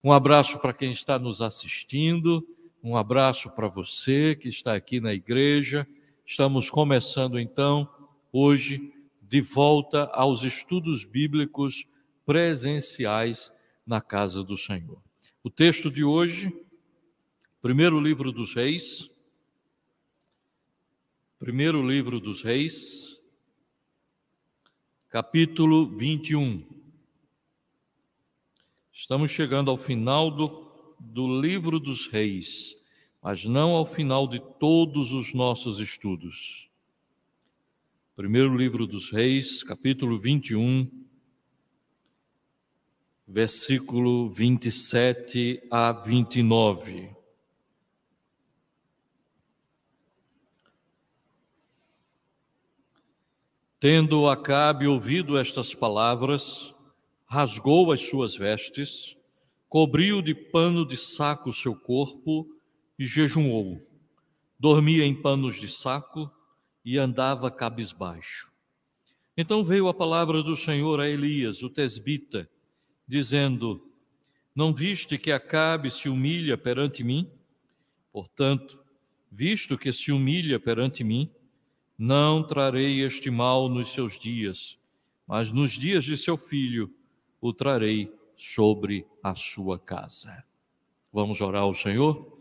Um abraço para quem está nos assistindo, um abraço para você que está aqui na igreja. Estamos começando então, hoje, de volta aos estudos bíblicos presenciais na casa do Senhor. O texto de hoje, primeiro livro dos Reis, capítulo 21. Estamos chegando ao final do livro dos Reis, mas não ao final de todos os nossos estudos. Primeiro livro dos Reis, capítulo 21, versículo 27 a 29. Tendo Acabe ouvido estas palavras, rasgou as suas vestes, cobriu de pano de saco o seu corpo e jejuou. Dormia em panos de saco e andava cabisbaixo. Então veio a palavra do Senhor a Elias, o tesbita, dizendo: Não viste que Acabe se humilha perante mim? Portanto, visto que se humilha perante mim, não trarei este mal nos seus dias, mas nos dias de seu filho o trarei sobre a sua casa. Vamos orar ao Senhor?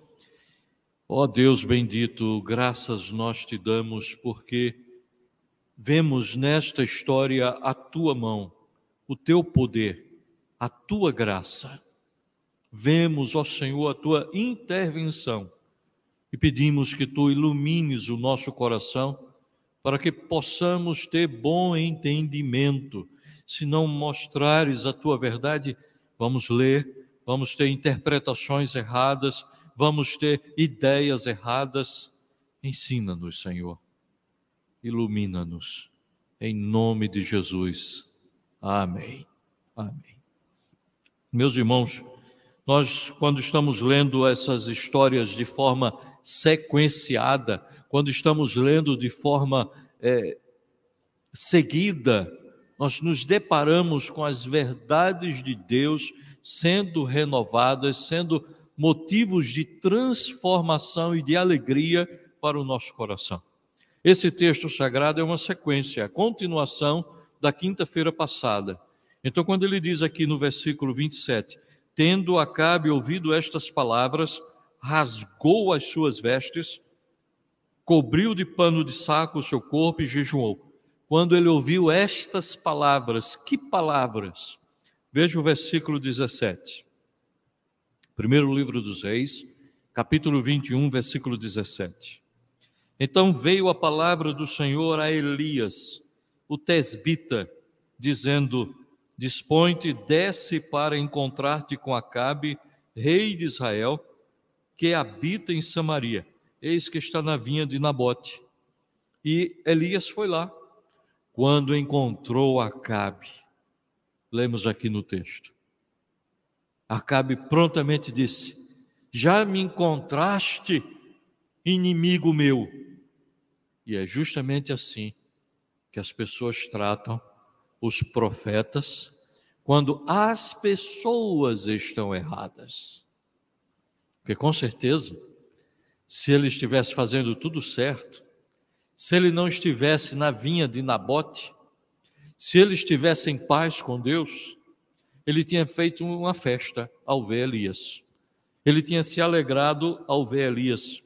Ó Deus bendito, graças nós te damos porque vemos nesta história a tua mão, o teu poder, a tua graça. Vemos, ó Senhor, a tua intervenção e pedimos que tu ilumines o nosso coração para que possamos ter bom entendimento. Se não mostrares a tua verdade, vamos ler, vamos ter interpretações erradas, vamos ter ideias erradas. Ensina-nos, Senhor. Ilumina-nos. Em nome de Jesus. Amém. Amém. Meus irmãos, nós, quando estamos lendo essas histórias de forma sequenciada, quando estamos lendo de forma seguida, nós nos deparamos com as verdades de Deus sendo renovadas, sendo motivos de transformação e de alegria para o nosso coração. Esse texto sagrado é uma sequência, a continuação da quinta-feira passada. Então, quando ele diz aqui no versículo 27, tendo Acabe ouvido estas palavras, rasgou as suas vestes, cobriu de pano de saco o seu corpo e jejuou. Quando ele ouviu estas palavras, que palavras? Veja o versículo 17. Primeiro livro dos Reis, capítulo 21, versículo 17. Então veio a palavra do Senhor a Elias, o tesbita, dizendo: Dispõe-te, desce para encontrar-te com Acabe, rei de Israel, que habita em Samaria. Eis que está na vinha de Nabote. E Elias foi lá. Quando encontrou Acabe, lemos aqui no texto, Acabe prontamente disse: Já me encontraste, inimigo meu? E é justamente assim que as pessoas tratam os profetas quando as pessoas estão erradas. Porque com certeza, se ele estivesse fazendo tudo certo, se ele não estivesse na vinha de Nabote, se ele estivesse em paz com Deus, ele tinha feito uma festa ao ver Elias. Ele tinha se alegrado ao ver Elias.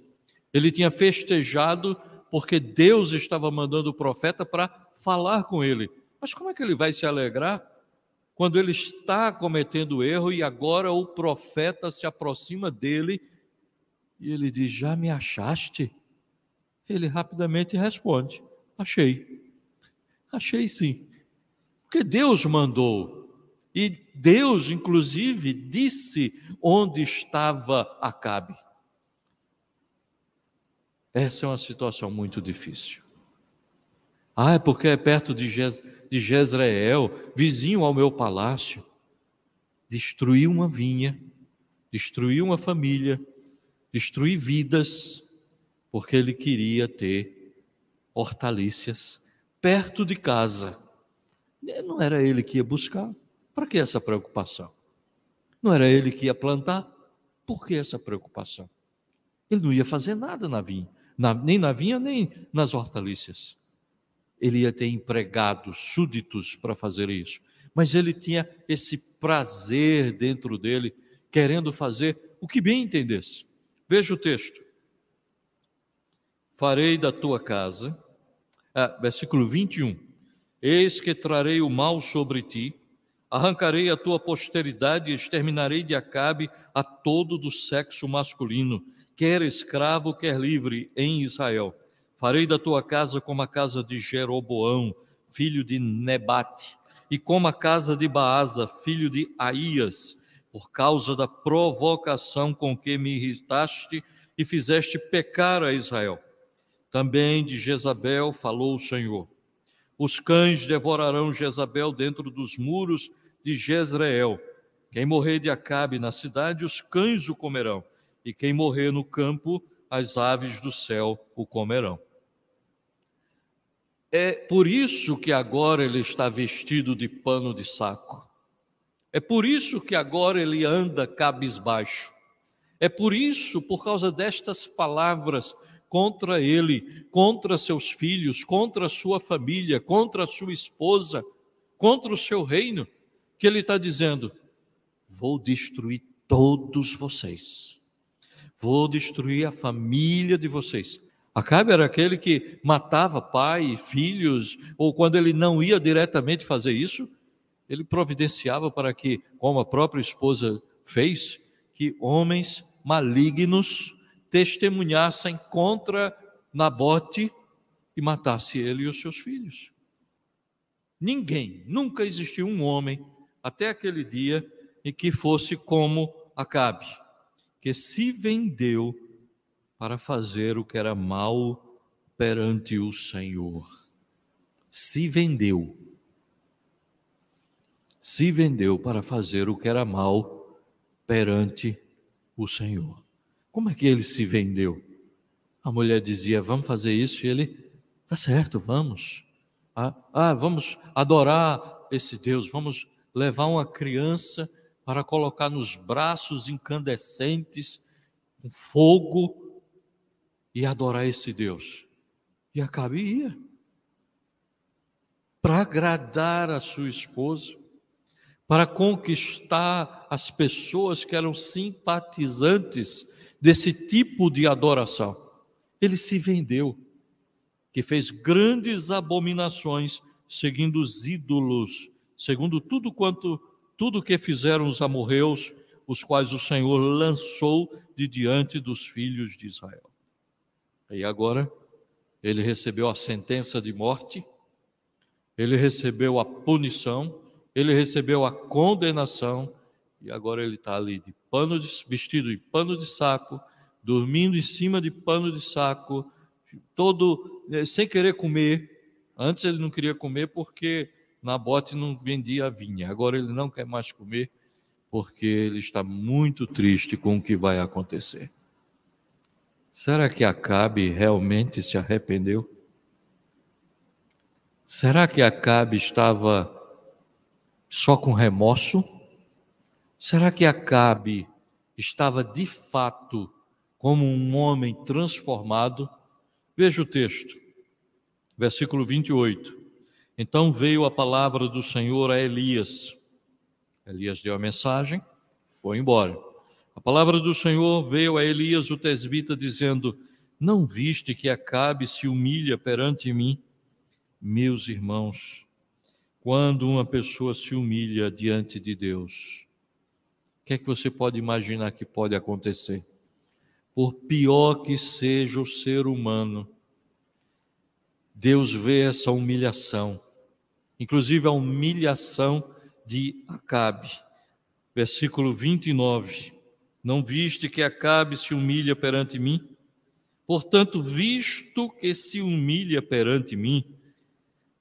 Ele tinha festejado porque Deus estava mandando o profeta para falar com ele. Mas como é que ele vai se alegrar quando ele está cometendo erro e agora o profeta se aproxima dele e ele diz: Já me achaste? Ele rapidamente responde: Achei sim. Porque Deus mandou. E Deus, inclusive, disse onde estava Acabe. Essa é uma situação muito difícil. É porque é perto de Jezreel, vizinho ao meu palácio. Destruiu uma vinha, destruiu uma família, destruiu vidas, porque ele queria ter hortaliças perto de casa. Não era ele que ia buscar. Para que essa preocupação? Não era ele que ia plantar? Por que essa preocupação? Ele não ia fazer nada na vinha, nem na vinha, nem nas hortaliças. Ele ia ter empregados, súditos para fazer isso. Mas ele tinha esse prazer dentro dele, querendo fazer o que bem entendesse. Veja o texto. Farei da tua casa, versículo 21. Eis que trarei o mal sobre ti, arrancarei a tua posteridade e exterminarei de Acabe a todo do sexo masculino, quer escravo, quer livre, em Israel. Farei da tua casa como a casa de Jeroboão, filho de Nebate, e como a casa de Baasa, filho de Aías, por causa da provocação com que me irritaste e fizeste pecar a Israel. Também de Jezabel falou o Senhor. Os cães devorarão Jezabel dentro dos muros de Jezreel. Quem morrer de Acabe na cidade, os cães o comerão. E quem morrer no campo, as aves do céu o comerão. É por isso que agora ele está vestido de pano de saco. É por isso que agora ele anda cabisbaixo. É por isso, por causa destas palavras contra ele, contra seus filhos, contra a sua família, contra a sua esposa, contra o seu reino, que ele está dizendo: vou destruir todos vocês. Vou destruir a família de vocês. Acabe era aquele que matava pai, filhos, ou quando ele não ia diretamente fazer isso, ele providenciava para que, como a própria esposa fez, que homens malignos testemunhassem contra Nabote e matasse ele e os seus filhos. Nunca existiu um homem, até aquele dia, em que fosse como Acabe, que se vendeu para fazer o que era mal perante o Senhor. Se vendeu para fazer o que era mal perante o Senhor. Como é que ele se vendeu? A mulher dizia: vamos fazer isso, e ele: tá certo, vamos. Vamos adorar esse Deus, vamos levar uma criança para colocar nos braços incandescentes, com fogo, e adorar esse Deus. E Acabe ia, para agradar a sua esposa, para conquistar as pessoas que eram simpatizantes desse tipo de adoração. Ele se vendeu, que fez grandes abominações, seguindo os ídolos, segundo tudo que fizeram os amorreus, os quais o Senhor lançou de diante dos filhos de Israel. E agora, ele recebeu a sentença de morte, ele recebeu a punição, ele recebeu a condenação, e agora ele está ali vestido de pano de saco, dormindo em cima de pano de saco, sem querer comer. Antes ele não queria comer porque Nabote não vendia a vinha. Agora ele não quer mais comer porque ele está muito triste com o que vai acontecer. Será que Acabe realmente se arrependeu? Será que Acabe estava só com remorso? Será que Acabe estava de fato como um homem transformado? Veja o texto, versículo 28. Então veio a palavra do Senhor a Elias. Elias deu a mensagem, foi embora. A palavra do Senhor veio a Elias, o tesbita, dizendo: não viste que Acabe se humilha perante mim? Meus irmãos, quando uma pessoa se humilha diante de Deus, o que é que você pode imaginar que pode acontecer? Por pior que seja o ser humano, Deus vê essa humilhação, inclusive a humilhação de Acabe. Versículo 29. Não viste que Acabe se humilha perante mim? Portanto, visto que se humilha perante mim,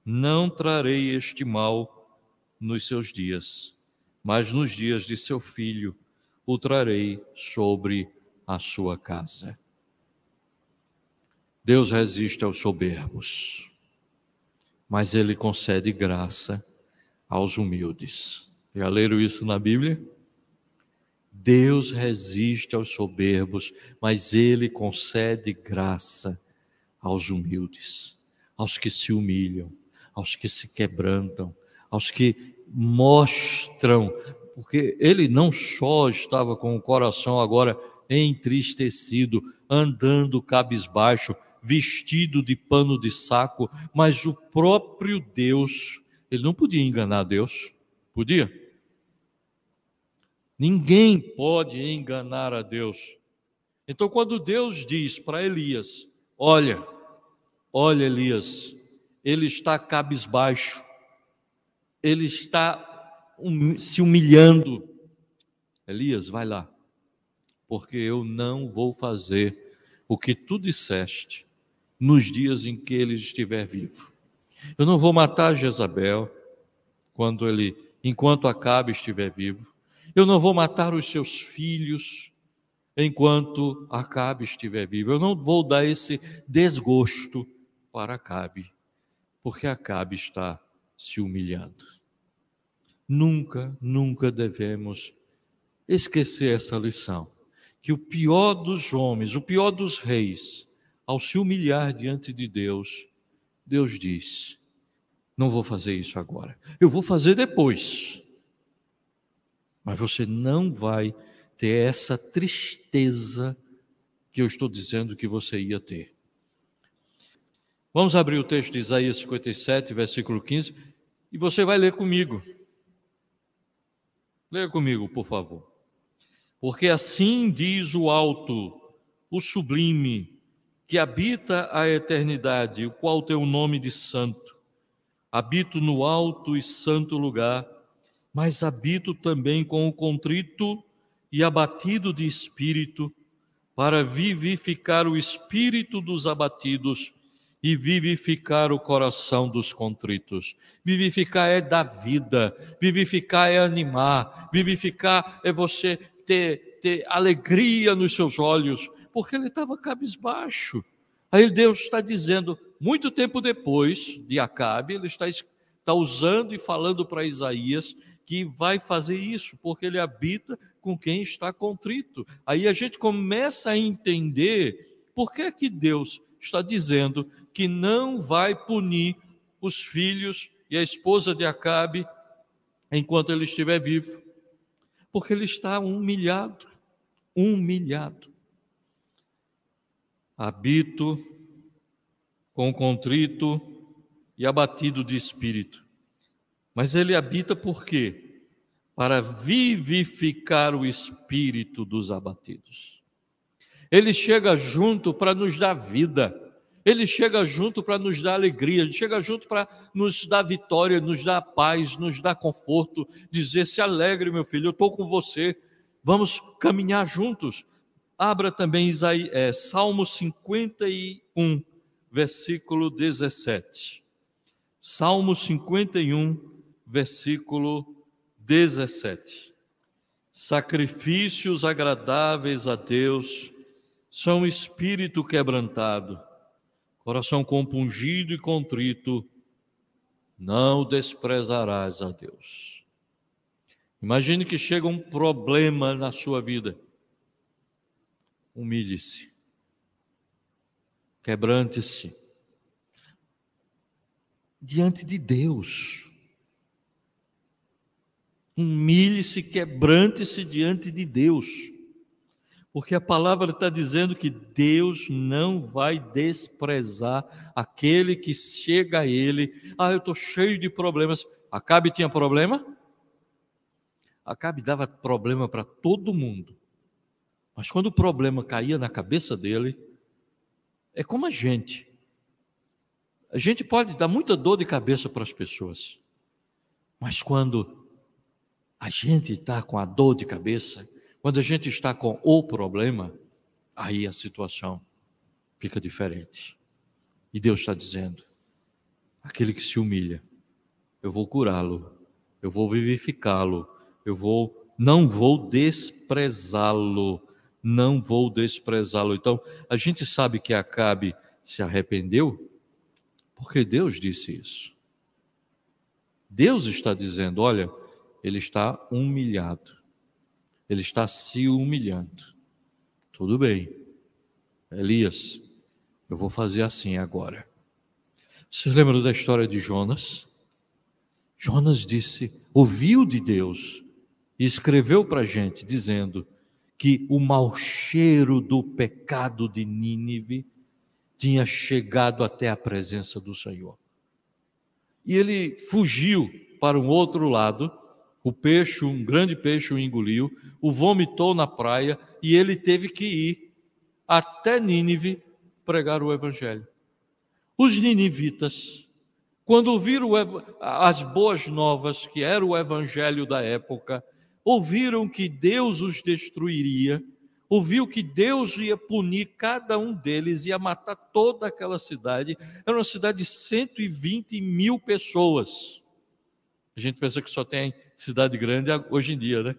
não trarei este mal nos seus dias, mas nos dias de seu filho o trarei sobre a sua casa. Deus resiste aos soberbos, mas Ele concede graça aos humildes. Já leram isso na Bíblia? Deus resiste aos soberbos, mas Ele concede graça aos humildes, aos que se humilham, aos que se quebrantam, aos que mostram, porque ele não só estava com o coração agora entristecido, andando cabisbaixo, vestido de pano de saco, mas o próprio Deus, ele não podia enganar Deus, podia? Ninguém pode enganar a Deus. Então, quando Deus diz para Elias: olha, Elias, ele está cabisbaixo, ele está se humilhando. Elias, vai lá, porque eu não vou fazer o que tu disseste nos dias em que ele estiver vivo. Eu não vou matar Jezabel enquanto Acabe estiver vivo. Eu não vou matar os seus filhos enquanto Acabe estiver vivo. Eu não vou dar esse desgosto para Acabe, porque Acabe está se humilhando. Nunca, nunca devemos esquecer essa lição, que o pior dos homens, o pior dos reis, ao se humilhar diante de Deus, Deus diz: não vou fazer isso agora, eu vou fazer depois, mas você não vai ter essa tristeza que eu estou dizendo que você ia ter. Vamos abrir o texto de Isaías 57, versículo 15, e você vai ler comigo. Leia comigo, por favor. Porque assim diz o alto, o sublime, que habita a eternidade, o qual tem o nome de santo. Habito no alto e santo lugar, mas habito também com o contrito e abatido de espírito, para vivificar o espírito dos abatidos e vivificar o coração dos contritos. Vivificar é dar vida, vivificar é animar, vivificar é você ter alegria nos seus olhos, porque ele estava cabisbaixo. Aí Deus está dizendo, muito tempo depois de Acabe, ele está usando e falando para Isaías que vai fazer isso, porque ele habita com quem está contrito. Aí a gente começa a entender por que é que Deus está dizendo que não vai punir os filhos e a esposa de Acabe enquanto ele estiver vivo, porque ele está humilhado. Habito com contrito e abatido de espírito. Mas ele habita por quê? Para vivificar o espírito dos abatidos. Ele chega junto para nos dar vida. Ele chega junto para nos dar alegria, ele chega junto para nos dar vitória, nos dar paz, nos dar conforto, dizer: se alegre, meu filho, eu estou com você, vamos caminhar juntos. Abra também Salmo 51, versículo 17. Salmo 51, versículo 17. Sacrifícios agradáveis a Deus são espírito quebrantado, coração compungido e contrito, não desprezarás a Deus. Imagine que chega um problema na sua vida. Humilhe-se, quebrante-se diante de Deus. Humilhe-se, quebrante-se diante de Deus. Porque a palavra está dizendo que Deus não vai desprezar aquele que chega a Ele. Eu estou cheio de problemas. Acabe tinha problema? Acabe dava problema para todo mundo. Mas quando o problema caía na cabeça dele, é como a gente. A gente pode dar muita dor de cabeça para as pessoas. Mas quando a gente está com a dor de cabeça, quando a gente está com o problema, aí a situação fica diferente. E Deus está dizendo: aquele que se humilha, eu vou curá-lo, eu vou vivificá-lo, não vou desprezá-lo, não vou desprezá-lo. Então, a gente sabe que Acabe se arrependeu, porque Deus disse isso. Deus está dizendo: olha, ele está humilhado. Ele está se humilhando. Tudo bem, Elias, eu vou fazer assim agora. Vocês lembram da história de Jonas? Jonas disse, ouviu de Deus e escreveu para a gente, dizendo que o mau cheiro do pecado de Nínive tinha chegado até a presença do Senhor. E ele fugiu para um outro lado, o peixe, um grande peixe o engoliu, o vomitou na praia e ele teve que ir até Nínive pregar o evangelho. Os ninivitas, quando ouviram as boas novas, que era o evangelho da época, ouviram que Deus os destruiria, ouviu que Deus ia punir cada um deles, ia matar toda aquela cidade. Era uma cidade de 120 mil pessoas. A gente pensa que só tem cidade grande hoje em dia, né?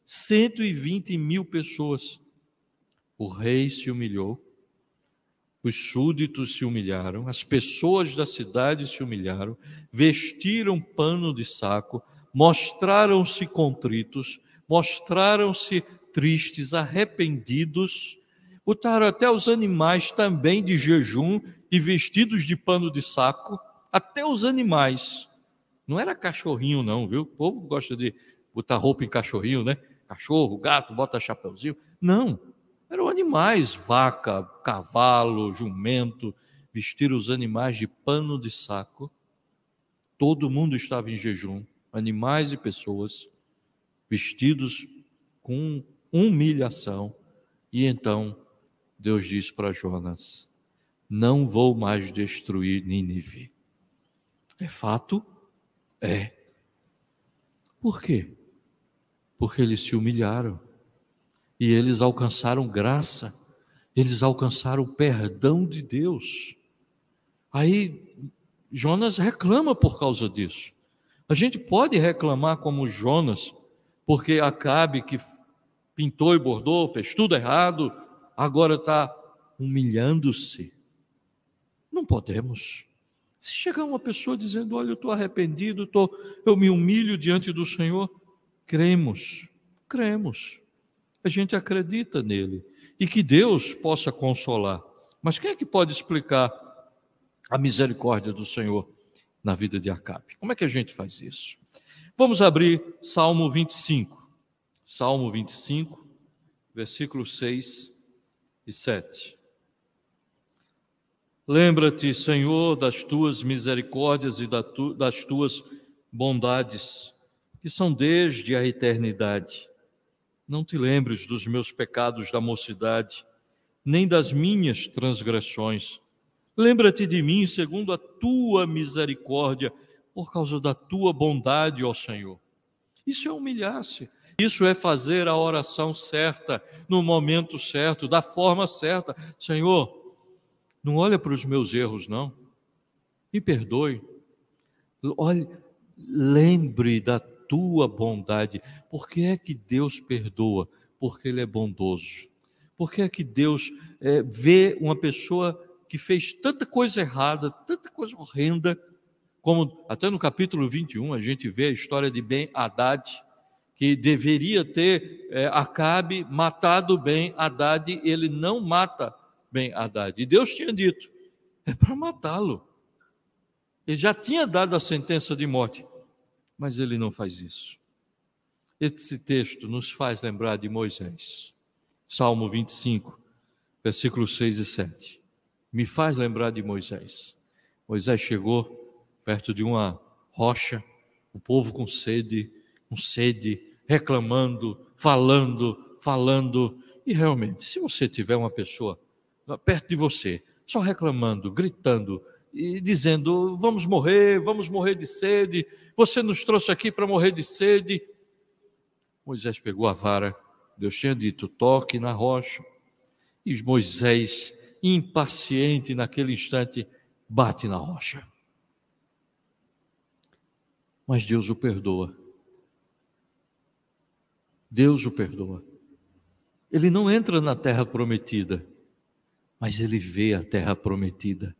120 mil pessoas. O rei se humilhou, os súditos se humilharam, as pessoas da cidade se humilharam, vestiram pano de saco, mostraram-se contritos, mostraram-se tristes, arrependidos, botaram até os animais também de jejum e vestidos de pano de saco, até os animais. Não era cachorrinho não, viu? O povo gosta de botar roupa em cachorrinho, né? Cachorro, gato, bota chapeuzinho. Não, eram animais, vaca, cavalo, jumento, vestiram os animais de pano de saco. Todo mundo estava em jejum, animais e pessoas, vestidos com humilhação. E então Deus diz para Jonas, não vou mais destruir Nínive. É fato? É. Por quê? Porque eles se humilharam e eles alcançaram graça, eles alcançaram o perdão de Deus. Aí Jonas reclama por causa disso. A gente pode reclamar como Jonas, porque Acabe, que pintou e bordou, fez tudo errado, agora está humilhando-se. Não podemos. Se chegar uma pessoa dizendo, olha, eu estou arrependido, eu me humilho diante do Senhor, cremos. A gente acredita nele e que Deus possa consolar. Mas quem é que pode explicar a misericórdia do Senhor na vida de Acabe? Como é que a gente faz isso? Vamos abrir Salmo 25. Salmo 25, versículos 6 e 7. Lembra-te, Senhor, das tuas misericórdias e das tuas bondades, que são desde a eternidade. Não te lembres dos meus pecados da mocidade, nem das minhas transgressões. Lembra-te de mim segundo a tua misericórdia, por causa da tua bondade, ó Senhor. Isso é humilhar-se. Isso é fazer a oração certa, no momento certo, da forma certa. Senhor, não olha para os meus erros, não. Me perdoe. Olhe, lembre da tua bondade. Por que é que Deus perdoa? Porque Ele é bondoso. Por que é que Deus vê uma pessoa que fez tanta coisa errada, tanta coisa horrenda, como até no capítulo 21 a gente vê a história de Ben-Hadad, que deveria ter Acabe matado Ben-Hadad, ele não mata Ben-Hadad. E Deus tinha dito, é para matá-lo. Ele já tinha dado a sentença de morte, mas ele não faz isso. Esse texto nos faz lembrar de Moisés. Salmo 25, versículos 6 e 7. Me faz lembrar de Moisés. Moisés chegou perto de uma rocha, o povo com sede, reclamando, falando. E realmente, se você tiver uma pessoa perto de você, só reclamando, gritando e dizendo, vamos morrer de sede, você nos trouxe aqui para morrer de sede. Moisés pegou a vara, Deus tinha dito, toque na rocha, e Moisés, impaciente naquele instante, bate na rocha. Mas Deus o perdoa. Deus o perdoa. Ele não entra na terra prometida, mas ele vê a terra prometida.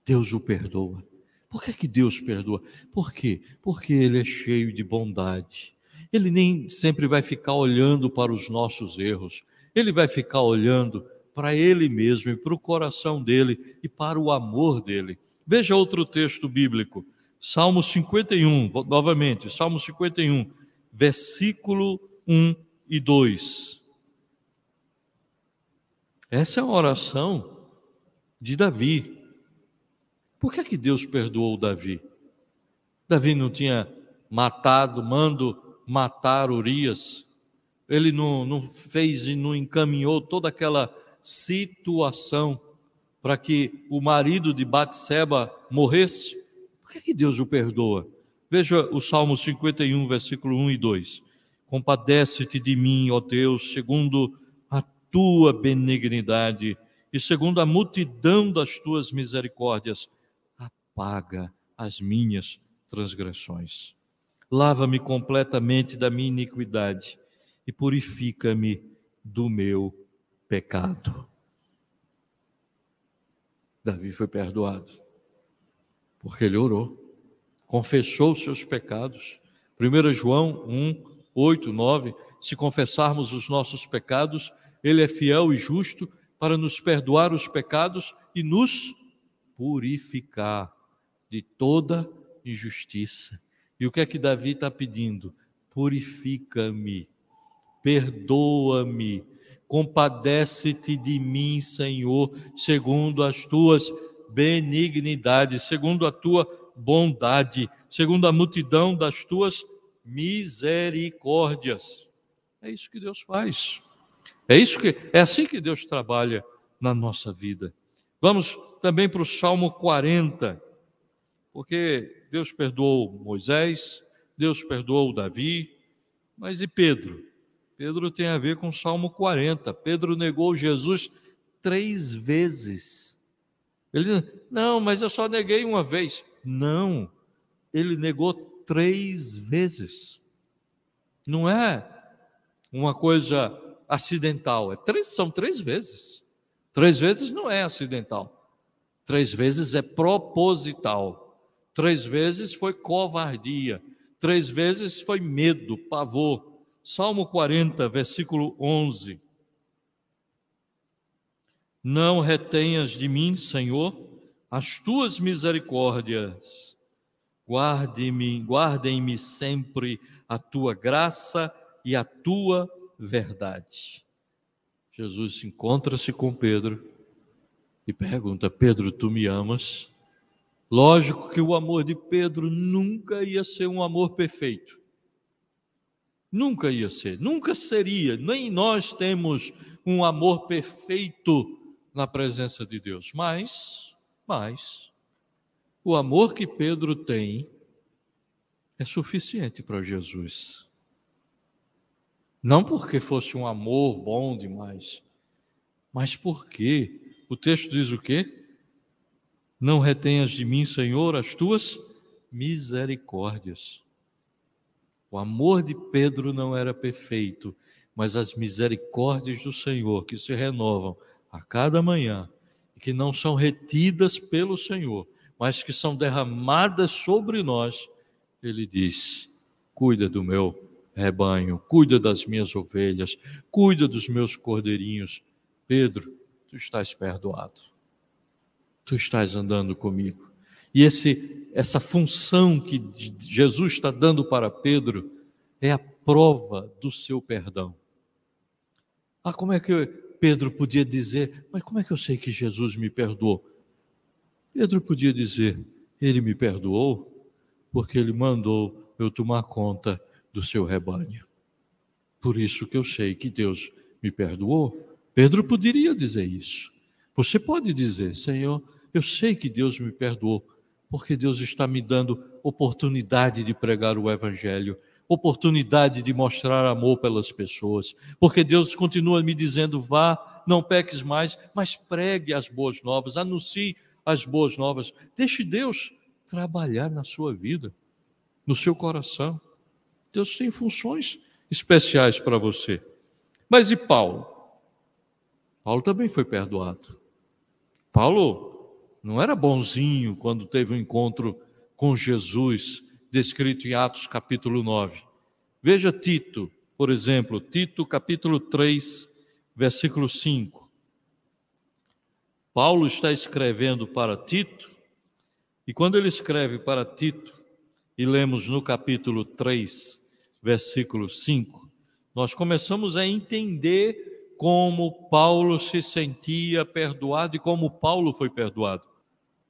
Deus o perdoa. Por que Deus perdoa? Por quê? Porque Ele é cheio de bondade. Ele nem sempre vai ficar olhando para os nossos erros. Ele vai ficar olhando para Ele mesmo e para o coração dele e para o amor dele. Veja outro texto bíblico, Salmo 51, novamente, Salmo 51, versículo 1 e 2. Essa é uma oração de Davi. Por que Deus perdoou Davi? Davi não tinha mando matar Urias. Ele não fez e não encaminhou toda aquela situação para que o marido de Batseba morresse. Por que Deus o perdoa? Veja o Salmo 51, versículo 1 e 2. Compadece-te de mim, ó Deus, segundo a tua benignidade e segundo a multidão das tuas misericórdias, apaga as minhas transgressões. Lava-me completamente da minha iniquidade e purifica-me do meu pecado. Davi foi perdoado porque ele orou, confessou os seus pecados. 1 João 1, 8, 9, se confessarmos os nossos pecados, ele é fiel e justo para nos perdoar os pecados e nos purificar de toda injustiça. E o que é que Davi está pedindo? Purifica-me, perdoa-me, compadece-te de mim, Senhor, segundo as tuas benignidades, segundo a tua bondade, segundo a multidão das tuas misericórdias. É isso que Deus faz. É assim que Deus trabalha na nossa vida. Vamos também para o Salmo 40, porque Deus perdoou Moisés, Deus perdoou Davi, mas e Pedro? Pedro tem a ver com o Salmo 40. Pedro negou Jesus 3 vezes. Ele, não, mas eu só neguei uma vez. Não, ele negou 3 vezes. Não é uma coisa acidental, são 3 vezes. 3 vezes não é acidental. 3 vezes é proposital. 3 vezes foi covardia. 3 vezes foi medo, pavor. Salmo 40, versículo 11. Não retenhas de mim, Senhor, as tuas misericórdias. Guardem-me sempre a tua graça e a tua verdade. Jesus encontra-se com Pedro e pergunta: Pedro, tu me amas? Lógico que o amor de Pedro nunca ia ser um amor perfeito. Nunca ia ser, nunca seria, nem nós temos um amor perfeito na presença de Deus. Mas o amor que Pedro tem é suficiente para Jesus. Não porque fosse um amor bom demais, mas porque o texto diz o quê? Não retenhas de mim, Senhor, as tuas misericórdias. O amor de Pedro não era perfeito, mas as misericórdias do Senhor que se renovam a cada manhã, e que não são retidas pelo Senhor, mas que são derramadas sobre nós, ele diz: cuida do meu rebanho, cuida das minhas ovelhas, cuida dos meus cordeirinhos. Pedro, tu estás perdoado. Tu estás andando comigo. E essa função que Jesus está dando para Pedro é a prova do seu perdão. Como é que Pedro podia dizer, mas como é que eu sei que Jesus me perdoou? Pedro podia dizer, ele me perdoou porque ele mandou eu tomar conta do seu rebanho. Por isso que eu sei que Deus me perdoou. Pedro poderia dizer isso. Você pode dizer, Senhor, eu sei que Deus me perdoou, porque Deus está me dando oportunidade de pregar o Evangelho, oportunidade de mostrar amor pelas pessoas, porque Deus continua me dizendo, vá, não peques mais, mas pregue as boas novas, anuncie as boas novas, deixe Deus trabalhar na sua vida, no seu coração. Deus tem funções especiais para você. Mas e Paulo? Paulo também foi perdoado. Paulo não era bonzinho quando teve um encontro com Jesus, descrito em Atos capítulo 9. Veja Tito, por exemplo, Tito capítulo 3, versículo 5. Paulo está escrevendo para Tito, e quando ele escreve para Tito, e lemos no capítulo 3, versículo 5, nós começamos a entender como Paulo se sentia perdoado e como Paulo foi perdoado.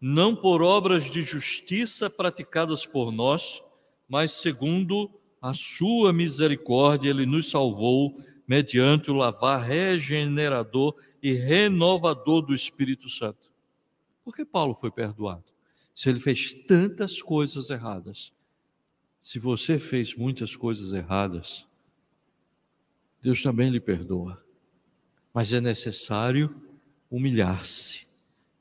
Não por obras de justiça praticadas por nós, mas segundo a sua misericórdia, ele nos salvou mediante o lavar regenerador e renovador do Espírito Santo. Por que Paulo foi perdoado? Se ele fez tantas coisas erradas, se você fez muitas coisas erradas, Deus também lhe perdoa. Mas é necessário humilhar-se,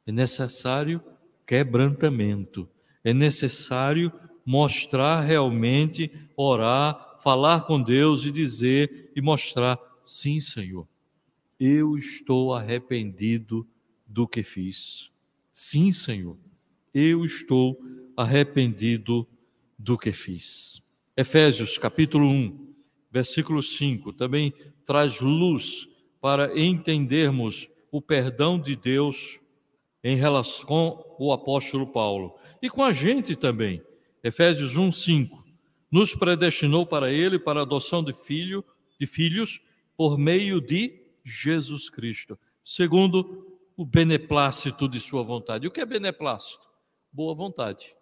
é necessário quebrantamento, é necessário mostrar realmente, orar, falar com Deus e dizer e mostrar: sim, Senhor, eu estou arrependido do que fiz. Sim, Senhor, eu estou arrependido do que fiz. Efésios capítulo 1, versículo 5, também traz luz para entendermos o perdão de Deus em relação com o apóstolo Paulo e com a gente também. Efésios 1, 5. Nos predestinou para ele, para a adoção de filhos, por meio de Jesus Cristo, segundo o beneplácito de sua vontade. O que é beneplácito? Boa vontade.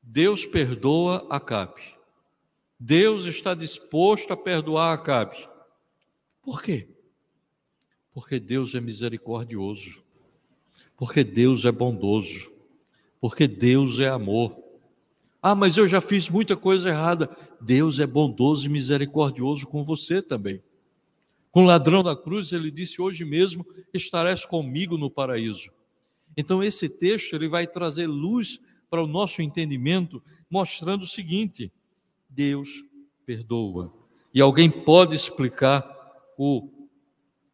Deus perdoa Acabe. Deus está disposto a perdoar Acabe. Por quê? Porque Deus é misericordioso. Porque Deus é bondoso. Porque Deus é amor. Ah, mas eu já fiz muita coisa errada. Deus é bondoso e misericordioso com você também. Com o ladrão da cruz, ele disse: hoje mesmo estarás comigo no paraíso. Então esse texto ele vai trazer luz para o nosso entendimento, mostrando o seguinte: Deus perdoa. E alguém pode explicar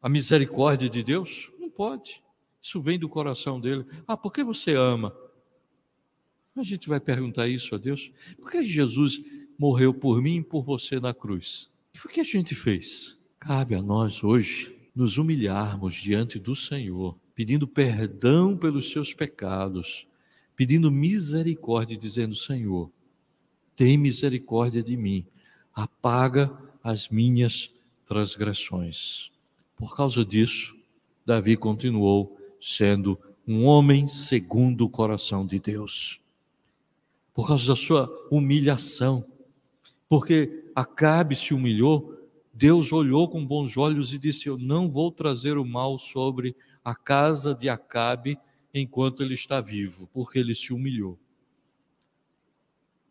a misericórdia de Deus? Não pode. Isso vem do coração dele. Ah, por que você ama? A gente vai perguntar isso a Deus. Por que Jesus morreu por mim e por você na cruz? E o que a gente fez? Cabe a nós hoje nos humilharmos diante do Senhor, pedindo perdão pelos seus pecados, pedindo misericórdia, dizendo: Senhor, tem misericórdia de mim, apaga as minhas transgressões. Por causa disso, Davi continuou sendo um homem segundo o coração de Deus. Por causa da sua humilhação, porque Acabe se humilhou, Deus olhou com bons olhos e disse: eu não vou trazer o mal sobre a casa de Acabe enquanto ele está vivo, porque ele se humilhou.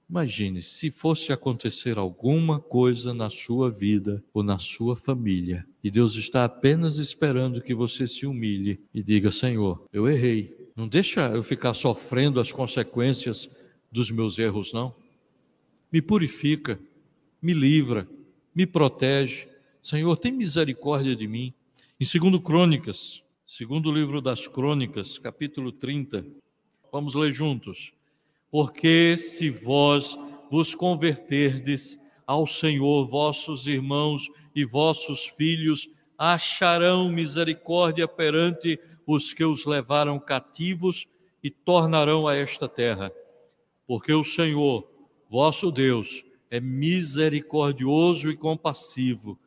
Imagine, se fosse acontecer alguma coisa na sua vida ou na sua família, e Deus está apenas esperando que você se humilhe e diga: Senhor, eu errei, não deixa eu ficar sofrendo as consequências dos meus erros, não. Me purifica, me livra, me protege. Senhor, tem misericórdia de mim. Em 2 Crônicas, segundo livro das Crônicas, capítulo 30, vamos ler juntos. Porque se vós vos converterdes ao Senhor, vossos irmãos e vossos filhos acharão misericórdia perante os que os levaram cativos e tornarão a esta terra. Porque o Senhor, vosso Deus, é misericordioso e compassivo,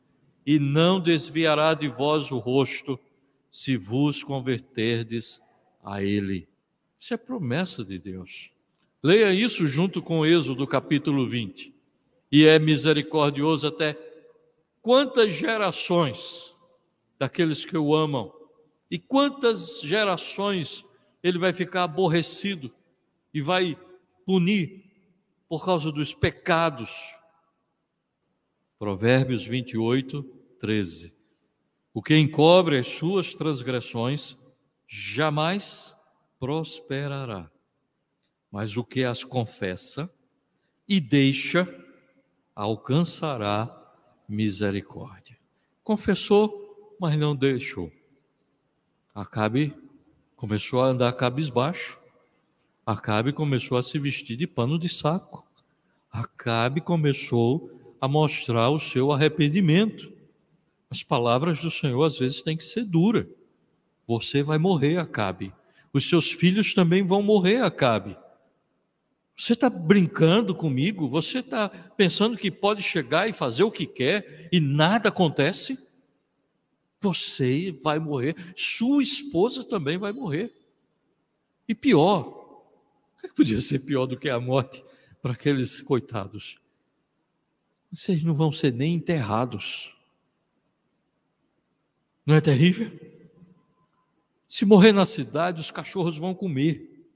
e não desviará de vós o rosto, se vos converterdes a Ele. Isso é promessa de Deus. Leia isso junto com Êxodo capítulo 20. E é misericordioso até quantas gerações daqueles que o amam, e quantas gerações ele vai ficar aborrecido e vai punir por causa dos pecados. Provérbios 28, 13. O que encobre as suas transgressões jamais prosperará, mas o que as confessa e deixa alcançará misericórdia. Confessou, mas não deixou. Acabe começou a andar cabisbaixo. Acabe começou a se vestir de pano de saco. Acabe começou a mostrar o seu arrependimento. As palavras do Senhor às vezes têm que ser duras. Você vai morrer, Acabe. Os seus filhos também vão morrer, Acabe. Você está brincando comigo? Você está pensando que pode chegar e fazer o que quer e nada acontece? Você vai morrer, sua esposa também vai morrer. E pior, o que podia ser pior do que a morte para aqueles coitados? Vocês não vão ser nem enterrados. Não é terrível? Se morrer na cidade, os cachorros vão comer.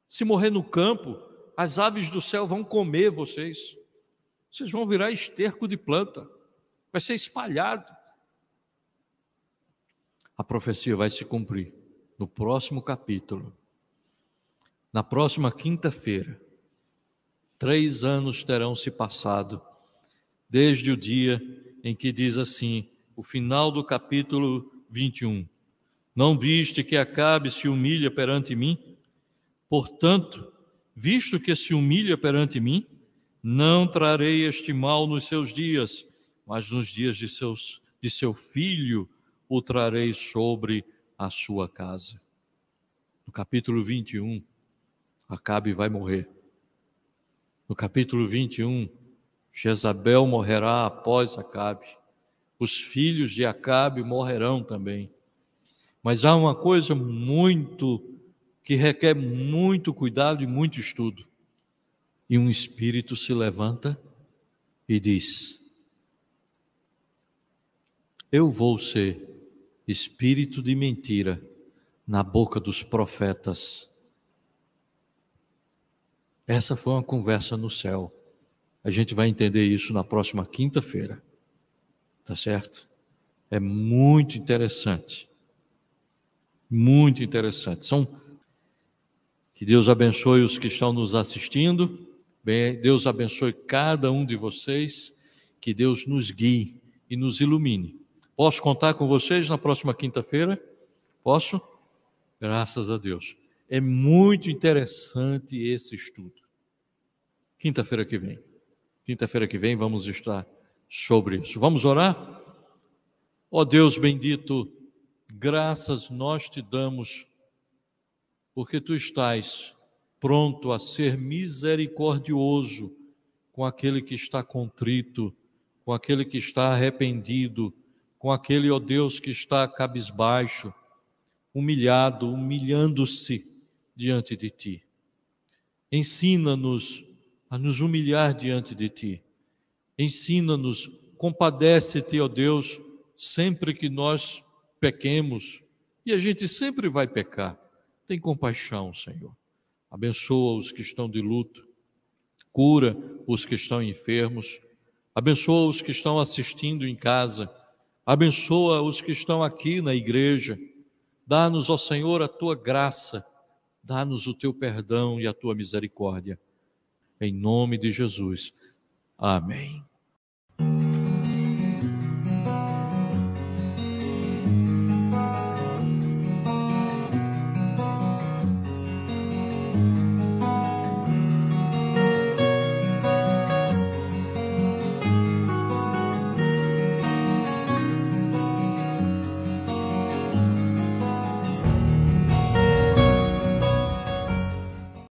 Se morrer no campo, as aves do céu vão comer vocês. Vocês vão virar esterco de planta. Vai ser espalhado. A profecia vai se cumprir no próximo capítulo. Na próxima quinta-feira, 3 anos terão se passado, desde o dia em que diz assim, o final do capítulo 21. Não viste que Acabe se humilha perante mim? Portanto, visto que se humilha perante mim, não trarei este mal nos seus dias, mas nos dias de seu filho o trarei sobre a sua casa. No capítulo 21, Acabe vai morrer. No capítulo 21, Jezabel morrerá após Acabe. Os filhos de Acabe morrerão também. Mas há uma coisa que requer muito cuidado e muito estudo. E um espírito se levanta e diz: eu vou ser espírito de mentira na boca dos profetas. Essa foi uma conversa no céu. A gente vai entender isso na próxima quinta-feira. Tá certo? É muito interessante. Muito interessante. Que Deus abençoe os que estão nos assistindo. Deus abençoe cada um de vocês. Que Deus nos guie e nos ilumine. Posso contar com vocês na próxima quinta-feira? Posso? Graças a Deus. É muito interessante esse estudo. Quinta-feira que vem. Quinta-feira que vem vamos estar sobre isso. Vamos orar? Ó Deus bendito, graças nós te damos, porque tu estás pronto a ser misericordioso com aquele que está contrito, com aquele que está arrependido, com aquele, ó Deus, que está cabisbaixo, humilhado, humilhando-se diante de ti. Ensina-nos a nos humilhar diante de ti. Ensina-nos, compadece-te, ó Deus, sempre que nós pequemos, e a gente sempre vai pecar. Tem compaixão, Senhor. Abençoa os que estão de luto, cura os que estão enfermos, abençoa os que estão assistindo em casa, abençoa os que estão aqui na igreja. Dá-nos, ó Senhor, a tua graça, dá-nos o teu perdão e a tua misericórdia. Em nome de Jesus. Amém.